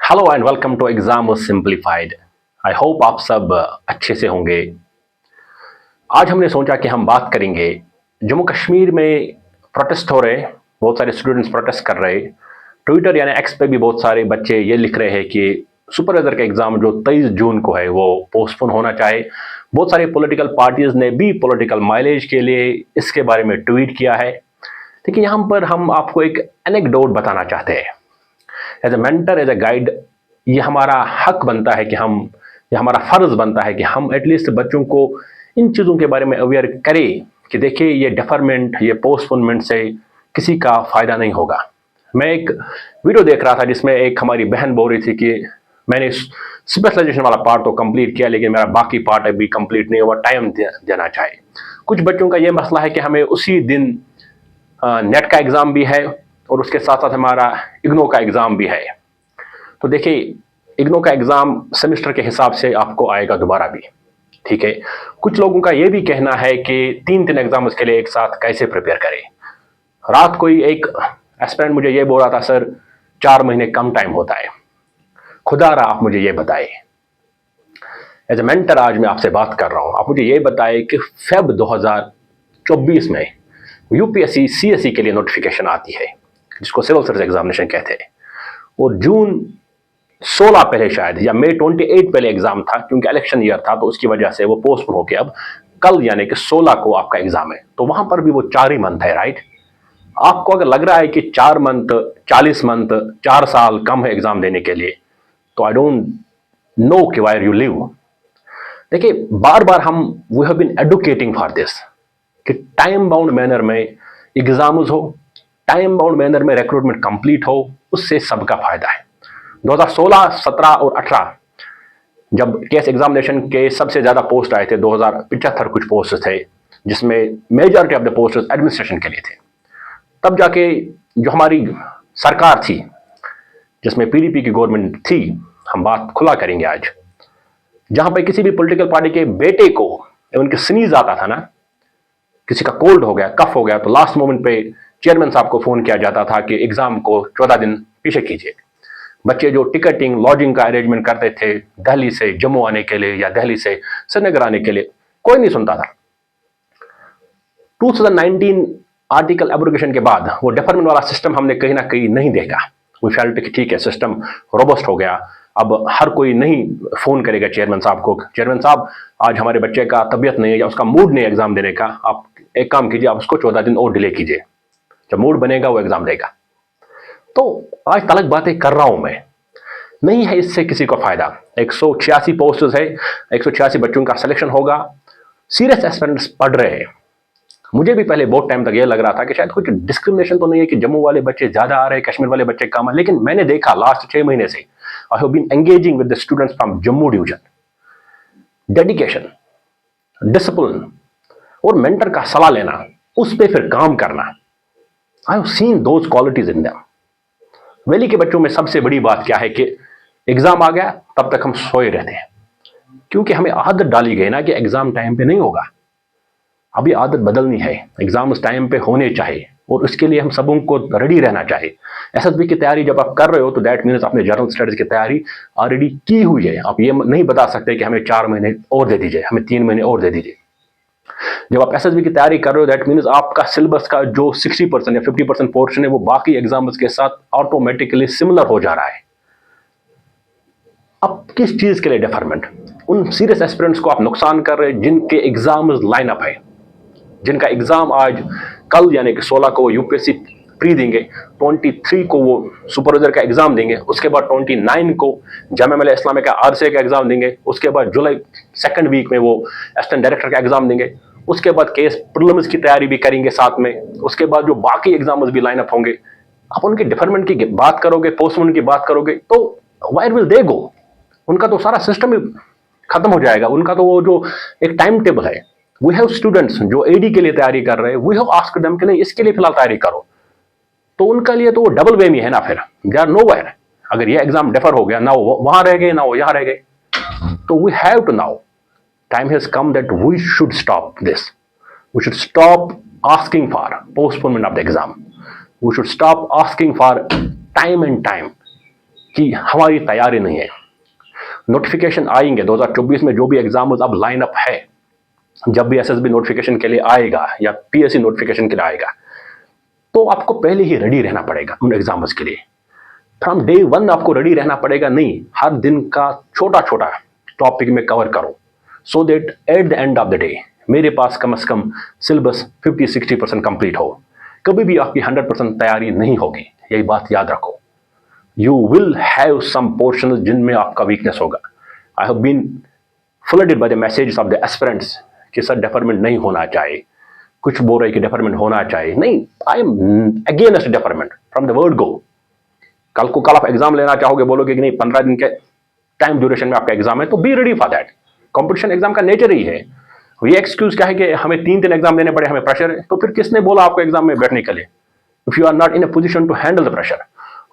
Hello and welcome to exam simplified. I hope आप सब अच्छे से होंगे। आज हमने सोचा कि हम बात करेंगे जम्मू कश्मीर में प्रोटेस्ट हो रहे, बहुत सारे स्टूडेंट्स प्रोटेस्ट कर रहे। ट्विटर यानी एक्स पे भी बहुत सारे बच्चे ये लिख रहे हैं कि सुपरवाइजर का एग्जाम जो 23 जून को है वो पोस्टपोन होना चाहिए। बहुत सारे पॉलिटिकल पार्टीज ने भी पॉलिटिकल माइलेज के लिए इसके बारे में ट्वीट किया है। लेकिन यहाँ पर हम आपको एक एनेक्डोट बताना चाहते हैं। As a mentor, as a guide, ये हमारा हक बनता है कि ये हमारा फर्ज बनता है कि हम एटलीस्ट बच्चों को इन चीज़ों के बारे में अवेयर करें कि देखिए ये डेफरमेंट, ये पोस्टपोनमेंट से किसी का फ़ायदा नहीं होगा। मैं एक वीडियो देख रहा था जिसमें एक हमारी बहन बोल रही थी कि मैंने स्पेशलाइजेशन वाला पार्ट तो कंप्लीट किया लेकिन मेरा बाकी पार्ट अभी कंप्लीट नहीं हुआ, टाइम देना चाहिए। कुछ बच्चों का ये मसला है कि हमें उसी दिन नेट का एग्ज़ाम भी है और उसके साथ साथ हमारा इग्नो का एग्ज़ाम भी है। तो देखिए, इग्नो का एग्ज़ाम सेमेस्टर के हिसाब से आपको आएगा दोबारा भी, ठीक है। कुछ लोगों का ये भी कहना है कि 3 एग्ज़ाम उसके लिए एक साथ कैसे प्रिपेयर करें। रात को ही एक एस्पिरेंट मुझे ये बोल रहा था, सर 4 महीने कम टाइम होता है, खुदा रहा आप मुझे ये बताए। एज ए मेंटर आज मैं आपसे बात कर रहा हूँ, आप मुझे ये बताए कि फेब 2024 में यूपीएससी सीएसई के लिए नोटिफिकेशन आती है जिसको सिविल सर्विस एग्जामिनेशन कहते हैं, और जून 16 पहले शायद या मई 28 पहले एग्जाम था, क्योंकि इलेक्शन ईयर था तो उसकी वजह से वो पोस्टपोन हो गया। अब कल यानी कि 16 को आपका एग्जाम है, तो वहां पर भी वो 4 ही मंथ है, राइट। आपको अगर लग रहा है कि 4 मंथ, 40 मंथ, 4 साल कम है एग्जाम देने के लिए, तो आई डोंट नो कि वायर यू लिव। देखिए, बार बार हम we have been educating for this कि टाइम बाउंड मैनर में एग्जाम्स हो, टाइम बाउंड मैनर में रिक्रूटमेंट कंप्लीट हो, उससे सबका फायदा है। 2016, 17 और 18 जब केस एग्जामिनेशन के सबसे ज्यादा पोस्ट आए थे, 2075 कुछ पोस्ट थे जिसमें majority of the post administration के लिए थे। तब जाके जो हमारी सरकार थी जिसमें पीडीपी की गवर्नमेंट थी, हम बात खुला करेंगे आज, जहां पर किसी भी पॉलिटिकल पार्टी के बेटे को उनके स्नीज आता था ना, किसी का कोल्ड हो गया, कफ हो गया, तो लास्ट मोमेंट पे चेयरमैन साहब को फोन किया जाता था कि एग्जाम को 14 दिन पीछे कीजिए। बच्चे जो टिकटिंग लॉजिंग का अरेंजमेंट करते थे दिल्ली से जम्मू आने के लिए या दिल्ली से श्रीनगर आने के लिए, कोई नहीं सुनता था। 2019 आर्टिकल एब्रोगेशन के बाद वो डेफरमेंट वाला सिस्टम हमने कहीं ना कहीं नहीं देखा। वी फेल्ट कि ठीक है, सिस्टम रोबस्ट हो गया, अब हर कोई नहीं फोन करेगा चेयरमैन साहब को, चेयरमैन साहब आज हमारे बच्चे का तबीयत नहीं है या उसका मूड नहीं है एग्जाम देने का, आप एक काम कीजिए, आप उसको 14 दिन और डिले कीजिए, जब मूड बनेगा वो एग्जाम देगा। तो आज तलक बातें कर रहा हूं मैं, नहीं है इससे किसी को फायदा। 186 पोस्ट है, 186 बच्चों का सिलेक्शन होगा। सीरियस एस्पिरेंट्स पढ़ रहे हैं। मुझे भी पहले बहुत टाइम तक ये लग रहा था कि शायद कुछ डिस्क्रिमिनेशन तो नहीं है कि जम्मू वाले बच्चे ज्यादा आ रहे हैं, कश्मीर वाले बच्चे कम है, लेकिन मैंने देखा लास्ट 6 महीने से I have been engaging with the students from Jammu division. Dedication, discipline और मेंटर का सलाह लेना, उस पर फिर काम करना, I have seen those qualities in them. Valley के बच्चों में सबसे बड़ी बात क्या है कि एग्जाम आ गया तब तक हम सोए रहते हैं, क्योंकि हमें आदत डाली गई ना कि एग्जाम टाइम पे नहीं होगा। अब ये आदत बदलनी है, एग्जाम उस टाइम पे होने चाहिए और उसके लिए हम सबों को रेडी रहना चाहिए। एसएसबी की तैयारी जब आप कर रहे हो तो दैट मीन्स आपने जनरल स्टडीज की तैयारी ऑलरेडी की हुई है। आप ये नहीं बता सकते कि हमें 4 महीने और दे दीजिए, हमें 3 महीने और दे दीजिए। जब आप एसएसबी की तैयारी कर रहे हो दैट मीन्स आपका सिलेबस का जो 60% या 50% पोर्शन है वो बाकी एग्जाम्स के साथ ऑटोमेटिकली सिमिलर हो जा रहा है। अब किस चीज के लिए डेफरमेंट? उन सीरियस एस्पिरेंट्स को आप नुकसान कर रहे हैं जिनके एग्जाम लाइन अप है, जिनका एग्जाम आज कल यानी कि 16 को यूपीएससी प्री देंगे, 23 को वो सुपरवाइजर का एग्जाम देंगे, उसके बाद 29 को जामिया मिलिया इस्लामिया का आरसीए का एग्जाम देंगे, उसके बाद जुलाई सेकंड वीक में वो असिस्टेंट डायरेक्टर का एग्जाम देंगे, उसके बाद केस प्रीलिम्स की तैयारी भी करेंगे साथ में, उसके बाद जो बाकी एग्जाम्स भी लाइन अप होंगे। आप उनके डिफरमेंट की बात करोगे, पोस्टपोन की बात करोगे, तो वायर विल दे गो? उनका तो सारा सिस्टम ही खत्म हो जाएगा। उनका तो वो जो एक टाइम टेबल है, वी हैव स्टूडेंट्स जो एडी के लिए तैयारी कर रहे हैं, वी हैव आस्क्ड देम कि नहीं इसके लिए फिलहाल तैयारी करो, तो उनका लिए तो वो डबल वे में है ना, फिर दे आर नो वेयर। अगर ये एग्जाम डिफर हो गया ना, वो वहां रह गए ना वो यहां रह गए, तो we have to now time has come that we should stop this. We should stop asking for postponement of the exam. We should stop asking for time and time. कि हमारी तैयारी नहीं है। नोटिफिकेशन आएंगे 2024 में, जो भी एग्जाम्स अब लाइन अप है, जब भी एसएसबी नोटिफिकेशन के लिए आएगा या पीएससी नोटिफिकेशन के लिए आएगा, तो आपको पहले ही रेडी रहना पड़ेगा उन एग्जाम्स के लिए। फ्रॉम डे वन आपको रेडी रहना पड़ेगा। नहीं, हर दिन का छोटा छोटा टॉपिक में कवर करो, so that at the end of the day मेरे पास कम से कम सिलेबस 50-60% कंप्लीट हो। कभी भी आपकी 100% तैयारी नहीं होगी, यही बात याद रखो। You will have some portion जिनमें आपका वीकनेस होगा। I have been flooded by the messages of the aspirants कि सर डेफरमेंट नहीं होना चाहिए, कुछ बोल रहे कि डेफरमेंट होना चाहिए। नहीं, I am against deferment from the word go. कल आप एग्जाम लेना चाहोगे, बोलोगे कि नहीं 15 दिन के टाइम ड्यूरेशन में आपका एग्जाम है, तो be ready for that. Competition exam का नेचर ही है। ये एक्सक्यूज क्या है कि हमें 3 एग्जाम देने पड़े, हमें प्रेशर है, तो फिर किसने बोला आपको एग्जाम में बैठने के लिए? If you are not in a position to handle the pressure.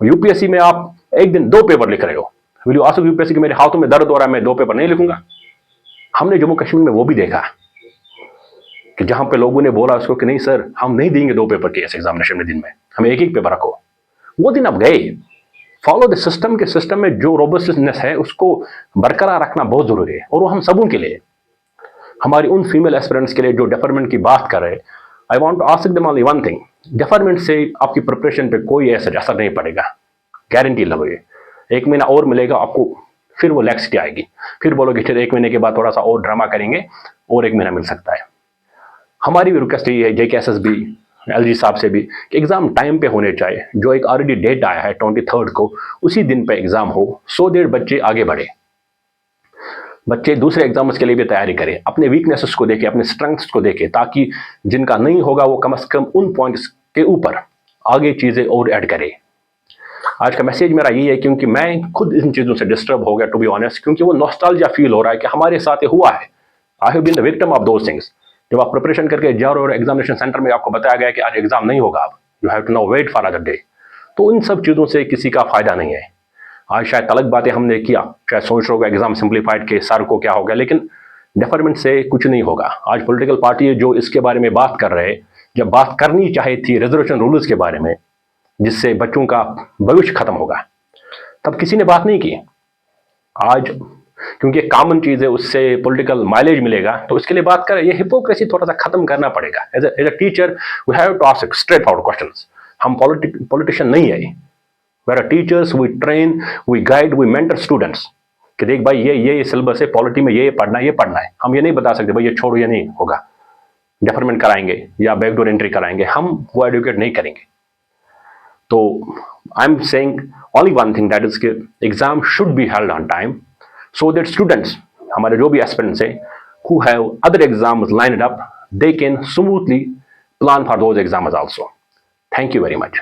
UPSC में आप एक दिन 2 पेपर लिख रहे हो, विल यू आस्क यूपीएससी कि मेरे हाथों में दर्द हो रहा है, मैं 2 पेपर नहीं लिखूंगा? हमने जम्मू कश्मीर में वो भी देखा कि जहां पे लोगों ने बोला उसको कि नहीं सर, हम नहीं देंगे 2 पेपर के इस एग्जामिनेशन में दिन में, हमें एक पेपर रखो। वो दिन अब गए। फॉलो द सिस्टम के सिस्टम में जो रोबस्टनेस है उसको बरकरार रखना बहुत जरूरी है, और वो हम सबों के लिए, हमारी उन फीमेल एस्पिरेंट्स के लिए जो डेफरमेंट की बात कर रहे हैं। I want to ask them only one thing, deferment से आपकी प्रिपरेशन पे कोई ऐसा असर नहीं पड़ेगा, गारंटी लगे। 1 महीना और मिलेगा आपको, फिर वो लैक्सिटी आएगी, फिर बोलोगे फिर 1 महीने के बाद थोड़ा सा और ड्रामा करेंगे और 1 महीना मिल सकता है। हमारी भी रिक्वेस्ट यही है JKSSB LG साहब से भी कि एग्जाम टाइम पे होने चाहिए। जो एक ऑलरेडी डेट आया है 23 को, उसी दिन पे एग्जाम हो, सो दैट बच्चे आगे बढ़े, बच्चे दूसरे एग्जाम्स के लिए भी तैयारी करें, अपने वीकनेसेस को देखें, अपने स्ट्रेंथ्स को देखें, ताकि जिनका नहीं होगा वो कम से कम उन पॉइंट्स के ऊपर आगे चीज़ें और ऐड करें। आज का मैसेज मेरा यही है, क्योंकि मैं खुद इन चीज़ों से डिस्टर्ब हो गया टू बी ऑनेस्ट, क्योंकि वो नॉस्टैल्जिया फील हो रहा है कि हमारे साथ ये हुआ है। I have been the victim of those things. जब आप प्रिपरेशन करके जाओ और एग्जामिनेशन सेंटर में आपको बताया गया कि आज एग्जाम नहीं होगा, आप you have to now wait for other day, तो इन सब चीज़ों से किसी का फायदा नहीं है। आज शायद अलग बातें हमने किया, शायद सोच रहे होगा एग्जाम सिंप्लीफाइड के सर को क्या हो गया, लेकिन डेफरमेंट से कुछ नहीं होगा। आज पॉलिटिकल पार्टी जो इसके बारे में बात कर रहे हैं, जब बात करनी चाहिए थी रिजर्वेशन रूल्स के बारे में जिससे बच्चों का भविष्य खत्म होगा, तब किसी ने बात नहीं की। आज क्योंकि कॉमन चीज़ है, उससे पॉलिटिकल माइलेज मिलेगा, तो इसके लिए बात करें। ये हिपोक्रेसी थोड़ा सा खत्म करना पड़ेगा। As a teacher we have to ask straight forward questions. हम पॉलिटिशियन नहीं है। We are teachers, we train, we guide, we mentor students कि देख भाई ये सिलेबस है, पॉलिटी में ये पढ़ना है, ये पढ़ना है। हम ये नहीं बता सकते भाई ये छोड़ो, ये नहीं होगा, डेफरमेंट कराएंगे या बैकडोर एंट्री कराएंगे, हम वो एडुकेट नहीं करेंगे। तो I am saying only one thing, that is कि exam should be held on time, so that students, हमारे जो भी aspirants हैं, who have other exams lined up, they can smoothly plan for those exams also. Thank you very much.